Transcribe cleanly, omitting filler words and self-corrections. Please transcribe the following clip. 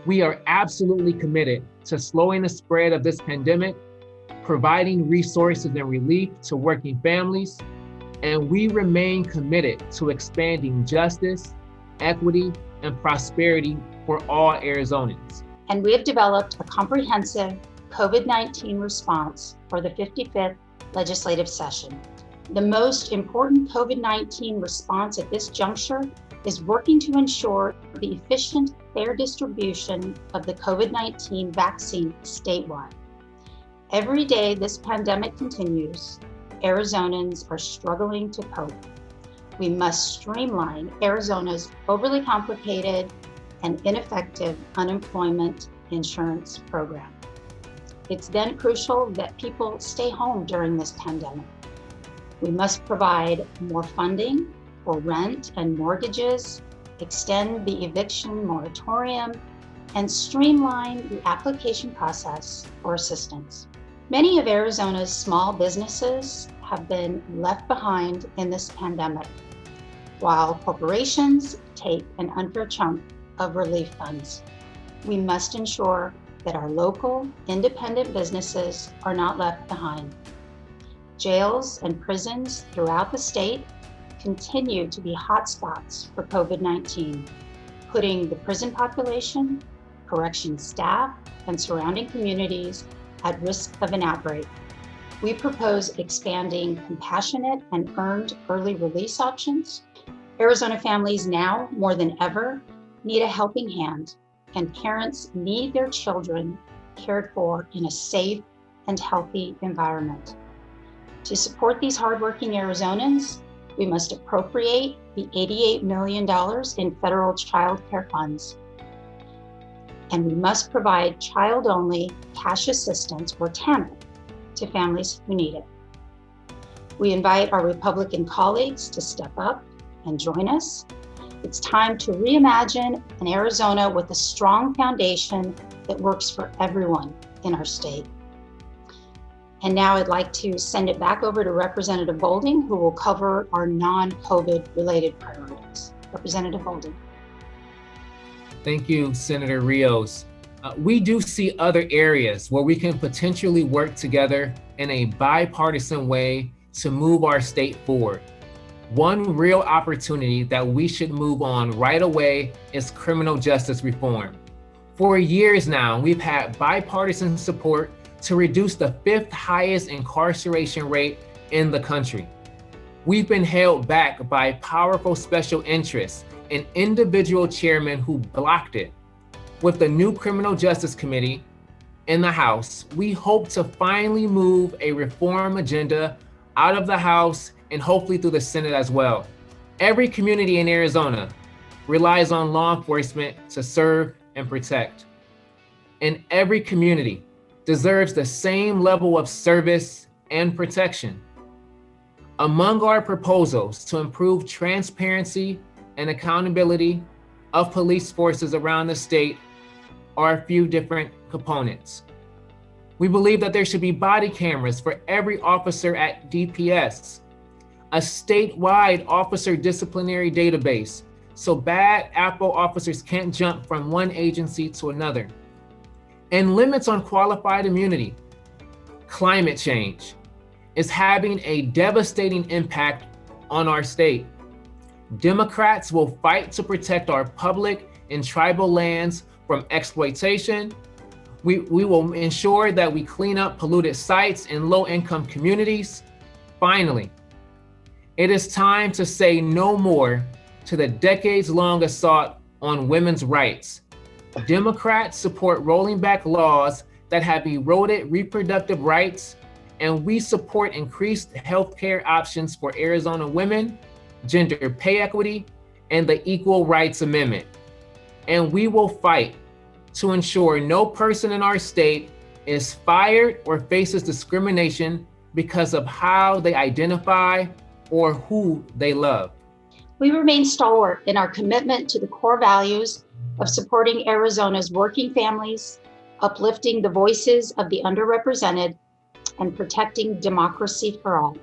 We are absolutely committed to slowing the spread of this pandemic, providing resources and relief to working families, and we remain committed to expanding justice, equity, and prosperity for all Arizonans. And we have developed a comprehensive COVID-19 response for the 55th legislative session. The most important COVID-19 response at this juncture is working to ensure the efficient, fair distribution of the COVID-19 vaccine statewide. Every day this pandemic continues, Arizonans are struggling to cope. We must streamline Arizona's overly complicated and ineffective unemployment insurance program. It's then crucial that people stay home during this pandemic. We must provide more funding for rent and mortgages, extend the eviction moratorium, and streamline the application process for assistance. Many of Arizona's small businesses have been left behind in this pandemic, while corporations take an unfair chunk of relief funds. We must ensure that our local independent businesses are not left behind. Jails and prisons throughout the state continue to be hotspots for COVID-19, putting the prison population, correction staff, and surrounding communities at risk of an outbreak. We propose expanding compassionate and earned early release options. Arizona families now, more than ever, need a helping hand, and parents need their children cared for in a safe and healthy environment. To support these hardworking Arizonans, we must appropriate the $88 million in federal child care funds. And we must provide child-only cash assistance, or TANF, to families who need it. We invite our Republican colleagues to step up and join us. It's time to reimagine an Arizona with a strong foundation that works for everyone in our state. And now I'd like to send it back over to Representative Bolding, who will cover our non-COVID related priorities. Representative Bolding. Thank you, Senator Rios. We do see other areas where we can potentially work together in a bipartisan way to move our state forward. One real opportunity that we should move on right away is criminal justice reform. For years now, we've had bipartisan support to reduce the 5th highest incarceration rate in the country. We've been held back by powerful special interests and individual chairmen who blocked it. With the new Criminal Justice Committee in the House, we hope to finally move a reform agenda out of the House and hopefully through the Senate as well. Every community in Arizona relies on law enforcement to serve and protect. And every community deserves the same level of service and protection. Among our proposals to improve transparency and accountability of police forces around the state are a few different components. We believe that there should be body cameras for every officer at DPS, a statewide officer disciplinary database so bad apple officers can't jump from one agency to another, and limits on qualified immunity. Climate change is having a devastating impact on our state. Democrats will fight to protect our public and tribal lands from exploitation. We will ensure that we clean up polluted sites in low-income communities. Finally, it is time to say no more to the decades-long assault on women's rights. Democrats support rolling back laws that have eroded reproductive rights, and we support increased healthcare options for Arizona women, gender pay equity, and the Equal Rights Amendment. And we will fight to ensure no person in our state is fired or faces discrimination because of how they identify or who they love. We remain stalwart in our commitment to the core values of supporting Arizona's working families, uplifting the voices of the underrepresented, and protecting democracy for all.